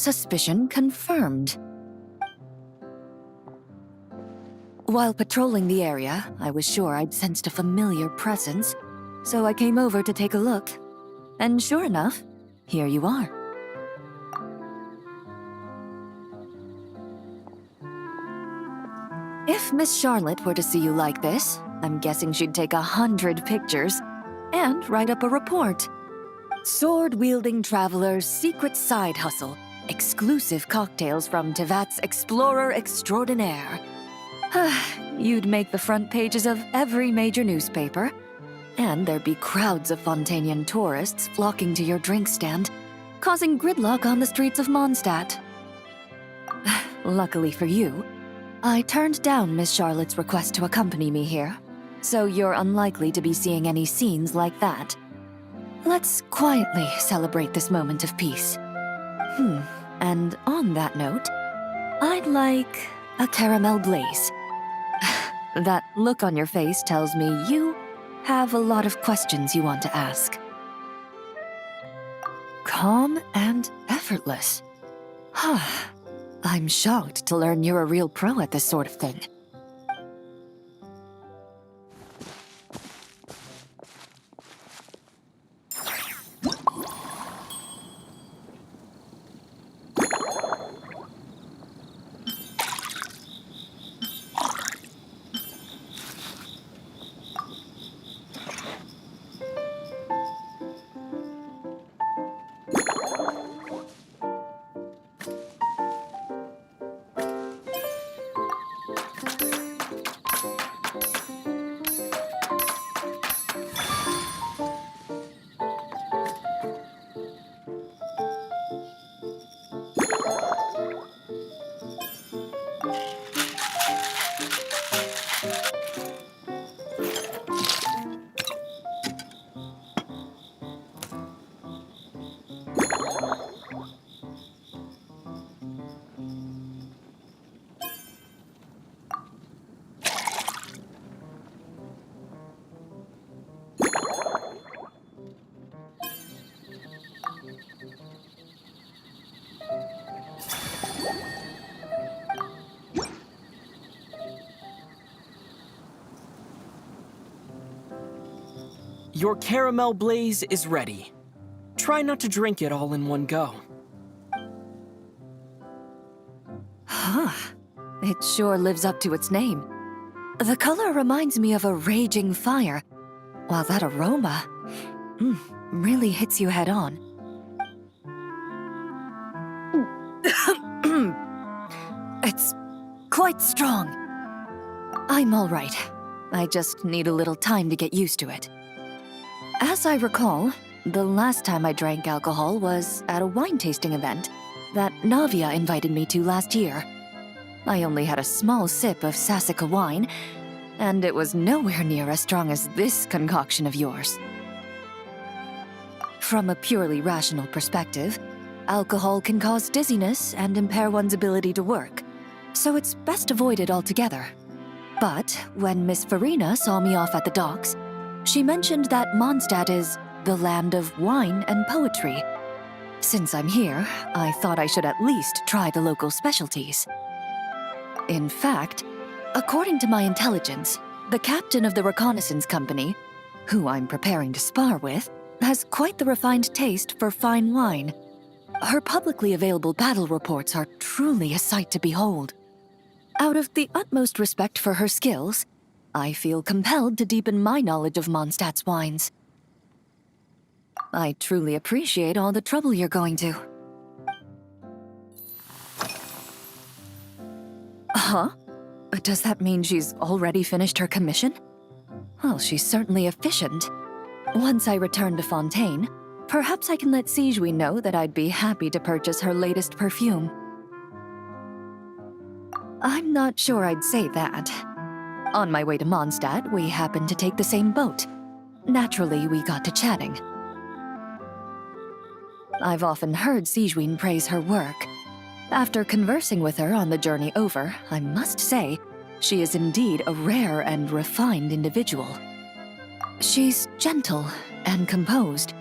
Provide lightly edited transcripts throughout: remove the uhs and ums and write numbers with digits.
Suspicion confirmed. While patrolling the area, I was sure I'd sensed a familiar presence, so I came over to take a look. And sure enough, here you are. If Miss Charlotte were to see you like this, I'm guessing she'd take 100 pictures and write up a report. Sword-wielding traveler's secret side hustle. Exclusive cocktails from Tevat's Explorer Extraordinaire. You'd make the front pages of every major newspaper, and there'd be crowds of Fontanian tourists flocking to your drink stand, causing gridlock on the streets of Mondstadt. Luckily for you, I turned down Miss Charlotte's request to accompany me here, so you're unlikely to be seeing any scenes like that. Let's quietly celebrate this moment of peace. And on that note, I'd like a caramel blaze. That look on your face tells me you have a lot of questions you want to ask. Calm and effortless. I'm shocked to learn you're a real pro at this sort of thing. Your caramel blaze is ready. Try not to drink it all in one go. It sure lives up to its name. The color reminds me of a raging fire, while that aroma really hits you head on. It's quite strong. I'm all right. I just need a little time to get used to it. As I recall, the last time I drank alcohol was at a wine tasting event that Navia invited me to last year. I only had a small sip of Sassica wine, and it was nowhere near as strong as this concoction of yours. From a purely rational perspective, alcohol can cause dizziness and impair one's ability to work, so it's best avoided altogether. But when Miss Farina saw me off at the docks, she mentioned that Mondstadt is the land of wine and poetry. Since I'm here, I thought I should at least try the local specialties. In fact, according to my intelligence, the captain of the reconnaissance company, who I'm preparing to spar with, has quite the refined taste for fine wine. Her publicly available battle reports are truly a sight to behold. Out of the utmost respect for her skills, I feel compelled to deepen my knowledge of Mondstadt's wines. I truly appreciate all the trouble you're going to. Huh? Does that mean she's already finished her commission? Well, she's certainly efficient. Once I return to Fontaine, perhaps I can let Sigewinne know that I'd be happy to purchase her latest perfume. I'm not sure I'd say that. On my way to Mondstadt, we happened to take the same boat. Naturally, we got to chatting. I've often heard Sigewinne praise her work. After conversing with her on the journey over, I must say, she is indeed a rare and refined individual. She's gentle and composed,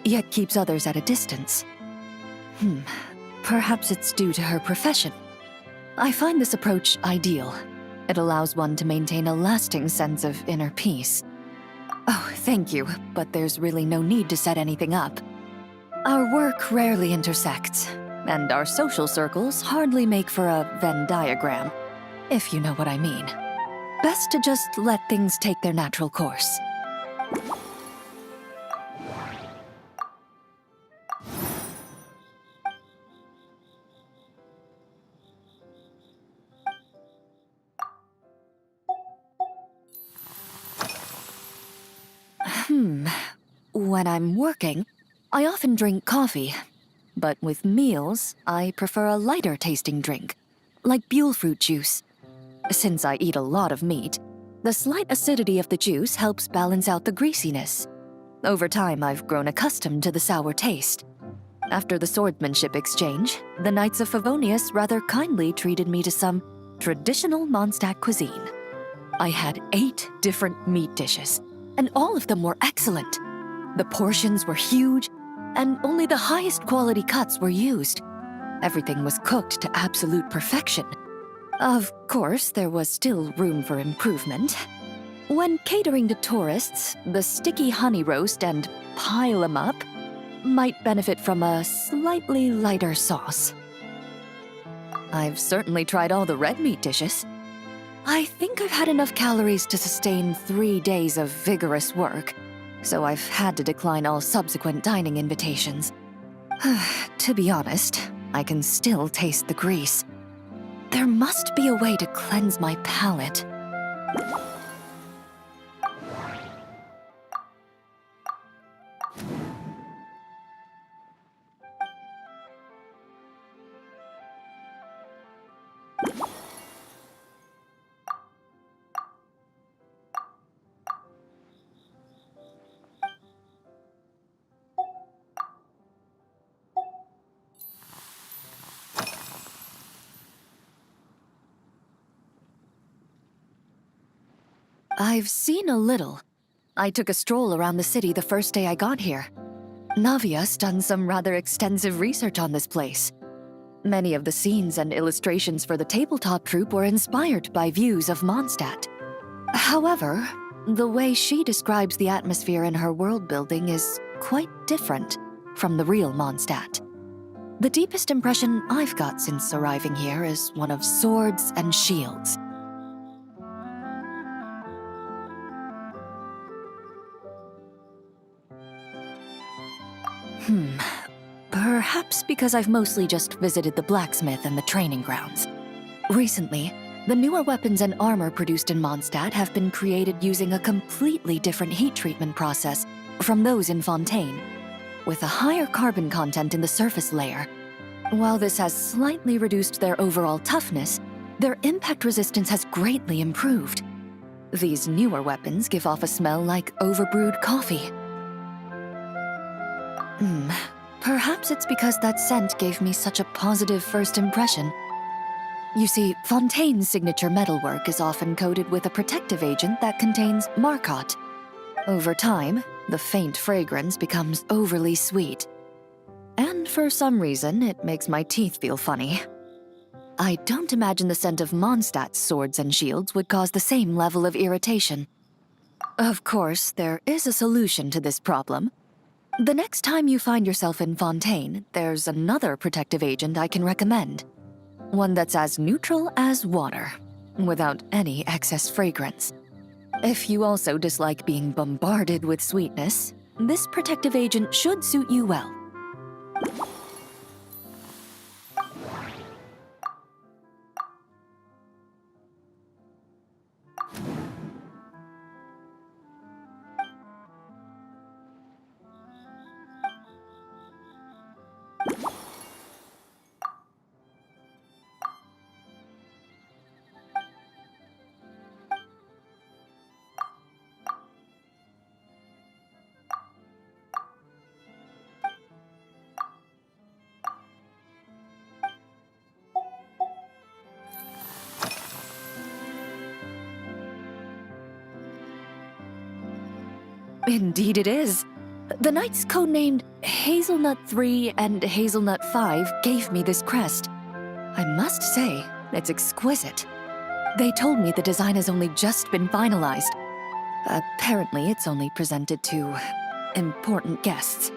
yet keeps others at a distance. Perhaps it's due to her profession. I find this approach ideal. It allows one to maintain a lasting sense of inner peace. Oh, thank you, but there's really no need to set anything up. Our work rarely intersects, and our social circles hardly make for a Venn diagram, if you know what I mean. Best to just let things take their natural course. When I'm working, I often drink coffee. But with meals, I prefer a lighter tasting drink, like Buell fruit juice. Since I eat a lot of meat, the slight acidity of the juice helps balance out the greasiness. Over time, I've grown accustomed to the sour taste. After the swordsmanship exchange, the Knights of Favonius rather kindly treated me to some traditional Mondstadt cuisine. I had 8 different meat dishes, and all of them were excellent. The portions were huge, and only the highest quality cuts were used. Everything was cooked to absolute perfection. Of course, there was still room for improvement. When catering to tourists, the sticky honey roast and pile 'em up might benefit from a slightly lighter sauce. I've certainly tried all the red meat dishes. I think I've had enough calories to sustain 3 days of vigorous work, so I've had to decline all subsequent dining invitations. To be honest, I can still taste the grease. There must be a way to cleanse my palate. I've seen a little. I took a stroll around the city the first day I got here. Navia's done some rather extensive research on this place. Many of the scenes and illustrations for the tabletop troupe were inspired by views of Mondstadt. However, the way she describes the atmosphere in her world building is quite different from the real Mondstadt. The deepest impression I've got since arriving here is one of swords and shields. Perhaps because I've mostly just visited the blacksmith and the training grounds. Recently, the newer weapons and armor produced in Mondstadt have been created using a completely different heat treatment process from those in Fontaine, with a higher carbon content in the surface layer. While this has slightly reduced their overall toughness, their impact resistance has greatly improved. These newer weapons give off a smell like overbrewed coffee. Perhaps it's because that scent gave me such a positive first impression. You see, Fontaine's signature metalwork is often coated with a protective agent that contains Marcotte. Over time, the faint fragrance becomes overly sweet. And for some reason, it makes my teeth feel funny. I don't imagine the scent of Mondstadt's swords and shields would cause the same level of irritation. Of course, there is a solution to this problem. The next time you find yourself in Fontaine, there's another protective agent I can recommend. One that's as neutral as water, without any excess fragrance. If you also dislike being bombarded with sweetness, this protective agent should suit you well. Indeed it is. The knights codenamed Hazelnut 3 and Hazelnut 5 gave me this crest. I must say, it's exquisite. They told me the design has only just been finalized. Apparently, it's only presented to important guests.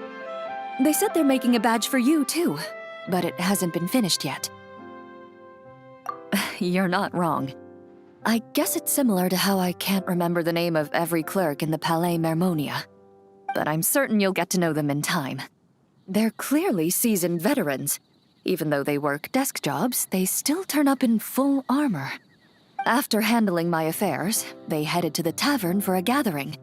They said they're making a badge for you, too, but it hasn't been finished yet. You're not wrong. I guess it's similar to how I can't remember the name of every clerk in the Palais Mermonia. But I'm certain you'll get to know them in time. They're clearly seasoned veterans. Even though they work desk jobs, they still turn up in full armor. After handling my affairs, they headed to the tavern for a gathering,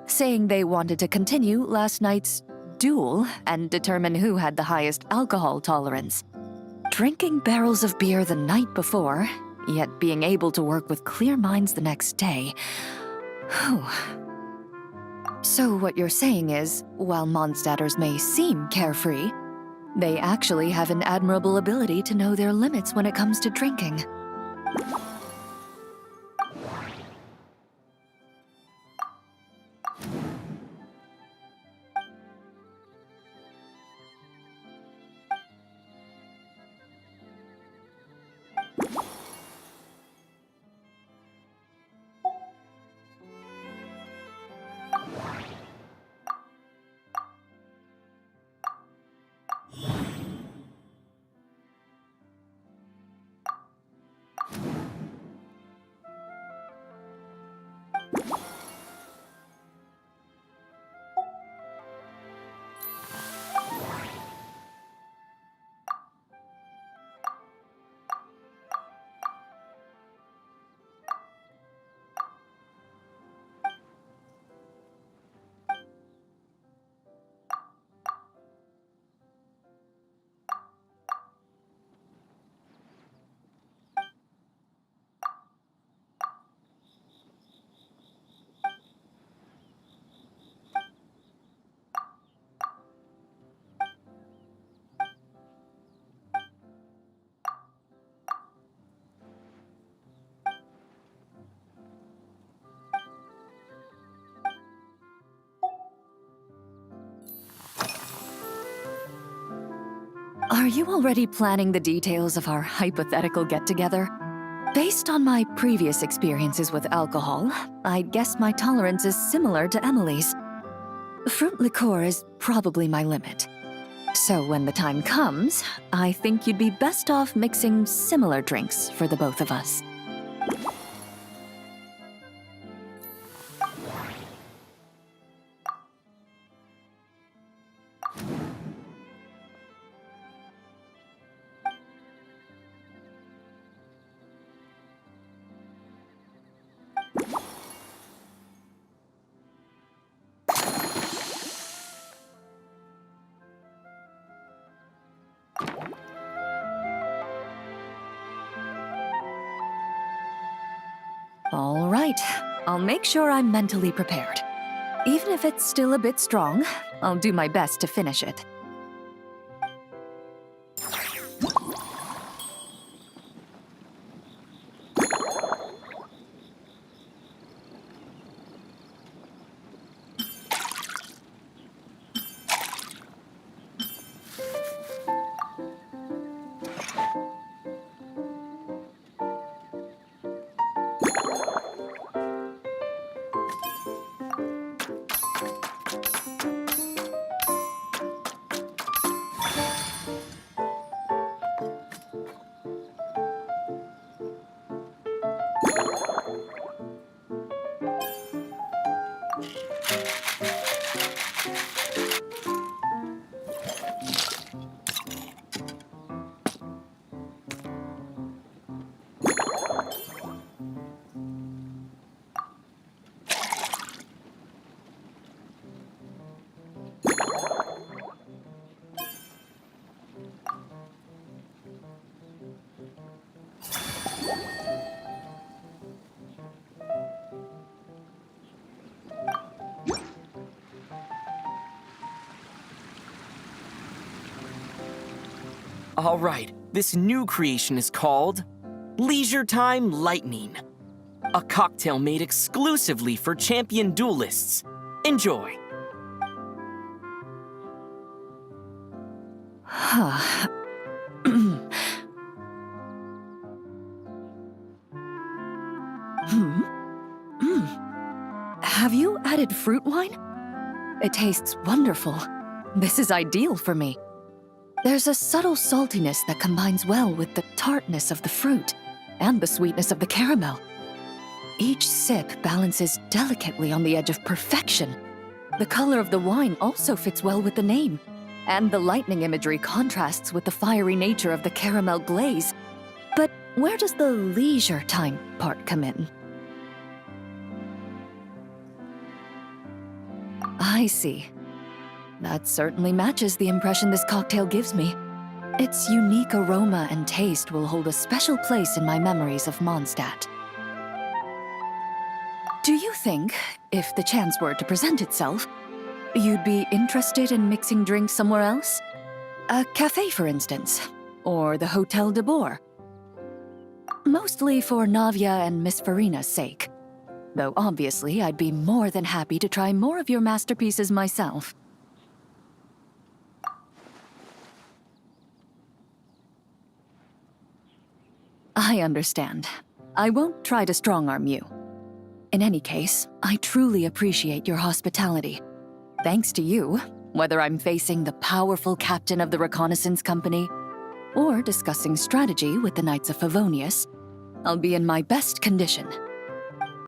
saying they wanted to continue last night's duel and determine who had the highest alcohol tolerance. Drinking barrels of beer the night before, yet being able to work with clear minds the next day. Whew. So what you're saying is, while Mondstadters may seem carefree, they actually have an admirable ability to know their limits when it comes to drinking. Are you already planning the details of our hypothetical get-together? Based on my previous experiences with alcohol, I'd guess my tolerance is similar to Emily's. Fruit liqueur is probably my limit. So when the time comes, I think you'd be best off mixing similar drinks for the both of us. All right, I'll make sure I'm mentally prepared. Even if it's still a bit strong, I'll do my best to finish it. All right, this new creation is called Leisure Time Lightning. A cocktail made exclusively for champion duelists. Enjoy. Huh. Hmm. Have you added fruit wine? It tastes wonderful. This is ideal for me. There's a subtle saltiness that combines well with the tartness of the fruit and the sweetness of the caramel. Each sip balances delicately on the edge of perfection. The color of the wine also fits well with the name, and the lightning imagery contrasts with the fiery nature of the caramel glaze. But where does the leisure time part come in? I see. That certainly matches the impression this cocktail gives me. Its unique aroma and taste will hold a special place in my memories of Mondstadt. Do you think, if the chance were to present itself, you'd be interested in mixing drinks somewhere else? A cafe, for instance, or the Hotel de Boer? Mostly for Navia and Miss Farina's sake. Though obviously I'd be more than happy to try more of your masterpieces myself. I understand. I won't try to strong-arm you. In any case, I truly appreciate your hospitality. Thanks to you, whether I'm facing the powerful captain of the reconnaissance company or discussing strategy with the Knights of Favonius, I'll be in my best condition.